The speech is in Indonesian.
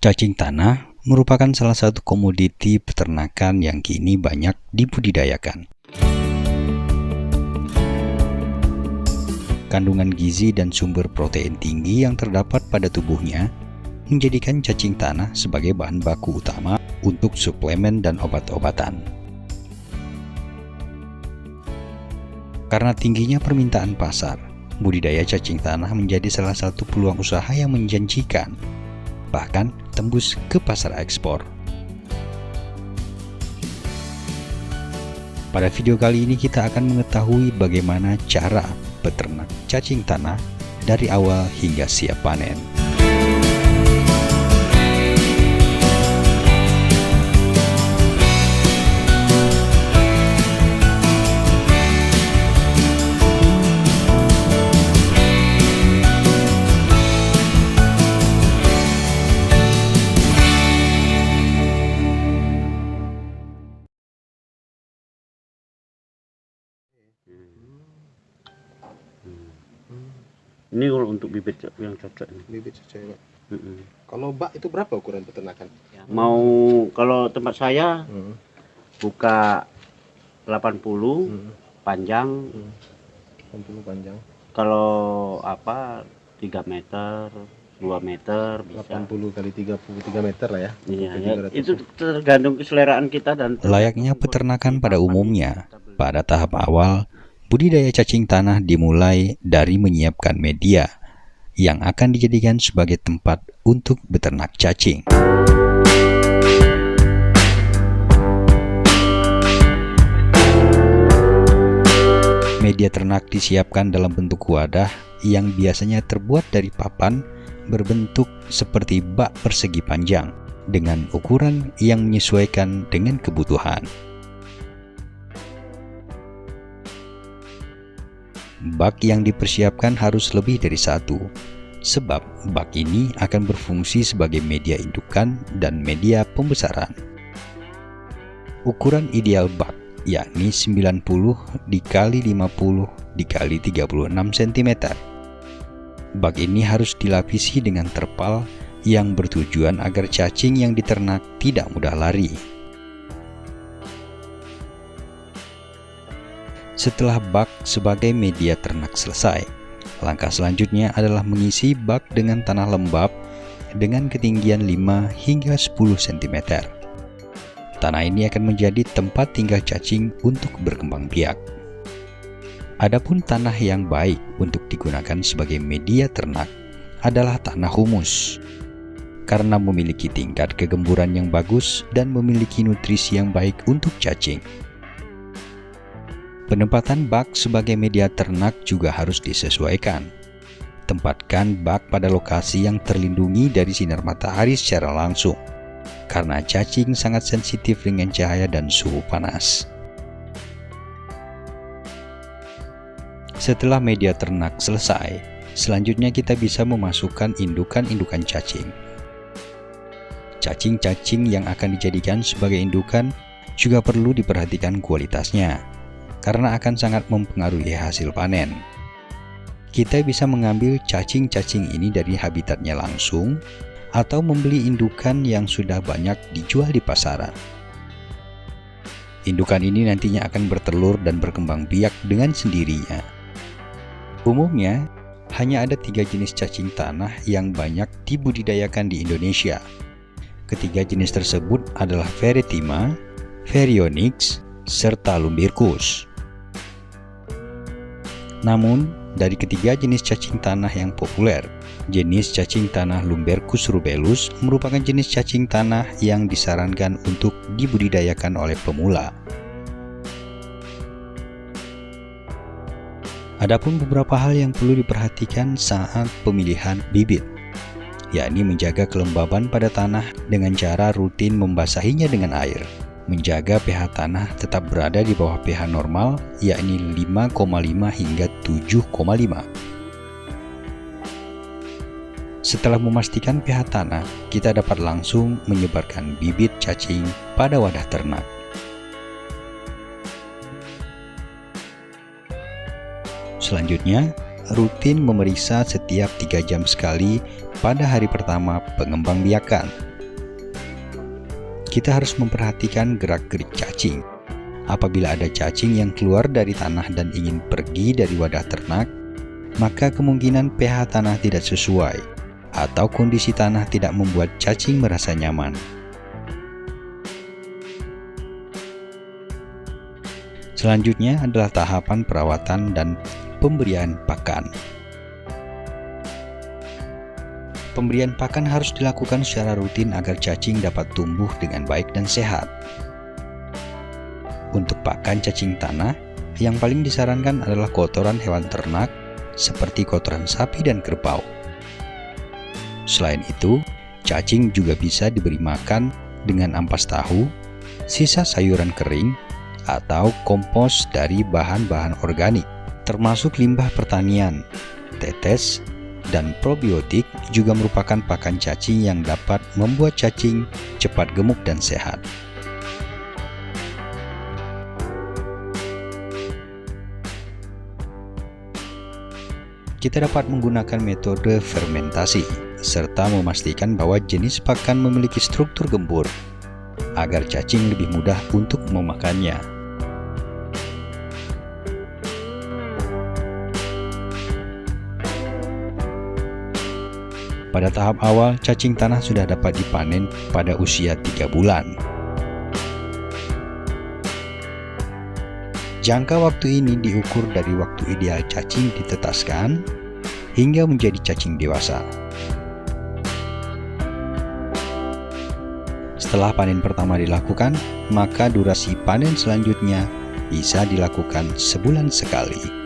Cacing tanah merupakan salah satu komoditi peternakan yang kini banyak dibudidayakan. Kandungan gizi dan sumber protein tinggi yang terdapat pada tubuhnya menjadikan cacing tanah sebagai bahan baku utama untuk suplemen dan obat-obatan. Karena tingginya permintaan pasar, budidaya cacing tanah menjadi salah satu peluang usaha yang menjanjikan, bahkan tembus ke pasar ekspor. Pada video kali ini kita akan mengetahui bagaimana cara beternak cacing tanah dari awal hingga siap panen. Ini kalau untuk bibit yang cocok ini. Bibit cocok ya, Pak. Kalau bak itu berapa ukuran peternakan? Mau kalau tempat saya buka 80 panjang. 80 panjang. Kalau apa 3 meter, 2 meter bisa. 80 kali 33 meter lah ya. Iya, ya, itu tergantung keseleraan kita dan Layaknya peternakan pada umumnya, pada tahap awal budidaya cacing tanah dimulai dari menyiapkan media yang akan dijadikan sebagai tempat untuk beternak cacing. Media ternak disiapkan dalam bentuk wadah yang biasanya terbuat dari papan berbentuk seperti bak persegi panjang dengan ukuran yang menyesuaikan dengan kebutuhan. Bak yang dipersiapkan harus lebih dari satu, sebab bak ini akan berfungsi sebagai media indukan dan media pembesaran. Ukuran ideal bak yakni 90 dikali 50 dikali 36 cm. Bak ini harus dilapisi dengan terpal yang bertujuan agar cacing yang diternak tidak mudah lari. Setelah bak sebagai media ternak selesai, langkah selanjutnya adalah mengisi bak dengan tanah lembab dengan ketinggian 5 hingga 10 cm. Tanah ini akan menjadi tempat tinggal cacing untuk berkembang biak. Adapun tanah yang baik untuk digunakan sebagai media ternak adalah tanah humus, karena memiliki tingkat kegemburan yang bagus dan memiliki nutrisi yang baik untuk cacing. Penempatan bak sebagai media ternak juga harus disesuaikan. Tempatkan bak pada lokasi yang terlindungi dari sinar matahari secara langsung, karena cacing sangat sensitif dengan cahaya dan suhu panas. Setelah media ternak selesai, selanjutnya kita bisa memasukkan indukan-indukan cacing. Cacing-cacing yang akan dijadikan sebagai indukan juga perlu diperhatikan kualitasnya, karena akan sangat mempengaruhi hasil panen. Kita bisa mengambil cacing-cacing ini dari habitatnya langsung, atau membeli indukan yang sudah banyak dijual di pasaran. Indukan ini nantinya akan bertelur dan berkembang biak dengan sendirinya. Umumnya, hanya ada 3 jenis cacing tanah yang banyak dibudidayakan di Indonesia. Ketiga jenis tersebut adalah Veretima, Verionyx, serta Lumbricus. Namun, dari ketiga jenis cacing tanah yang populer, jenis cacing tanah Lumbricus rubellus merupakan jenis cacing tanah yang disarankan untuk dibudidayakan oleh pemula. Adapun beberapa hal yang perlu diperhatikan saat pemilihan bibit, yakni menjaga kelembaban pada tanah dengan cara rutin membasahinya dengan air. Menjaga pH tanah tetap berada di bawah pH normal, yakni 5,5 hingga 7,5. Setelah memastikan pH tanah, kita dapat langsung menyebarkan bibit cacing pada wadah ternak. Selanjutnya, rutin memeriksa setiap 3 jam sekali pada hari pertama pengembangbiakan kita harus memperhatikan gerak-gerik cacing. Apabila ada cacing yang keluar dari tanah dan ingin pergi dari wadah ternak, maka kemungkinan pH tanah tidak sesuai atau kondisi tanah tidak membuat cacing merasa nyaman. Selanjutnya adalah tahapan perawatan dan pemberian pakan. Pemberian pakan harus dilakukan secara rutin agar cacing dapat tumbuh dengan baik dan sehat. Untuk pakan cacing tanah, yang paling disarankan adalah kotoran hewan ternak seperti kotoran sapi dan kerbau. Selain itu, cacing juga bisa diberi makan dengan ampas tahu, sisa sayuran kering, atau kompos dari bahan-bahan organik, termasuk limbah pertanian, tetes, dan probiotik juga merupakan pakan cacing yang dapat membuat cacing cepat gemuk dan sehat. Kita dapat menggunakan metode fermentasi, serta memastikan bahwa jenis pakan memiliki struktur gembur, agar cacing lebih mudah untuk memakannya. Pada tahap awal, cacing tanah sudah dapat dipanen pada usia 3 bulan. Jangka waktu ini diukur dari waktu ideal cacing ditetaskan hingga menjadi cacing dewasa. Setelah panen pertama dilakukan, maka durasi panen selanjutnya bisa dilakukan sebulan sekali.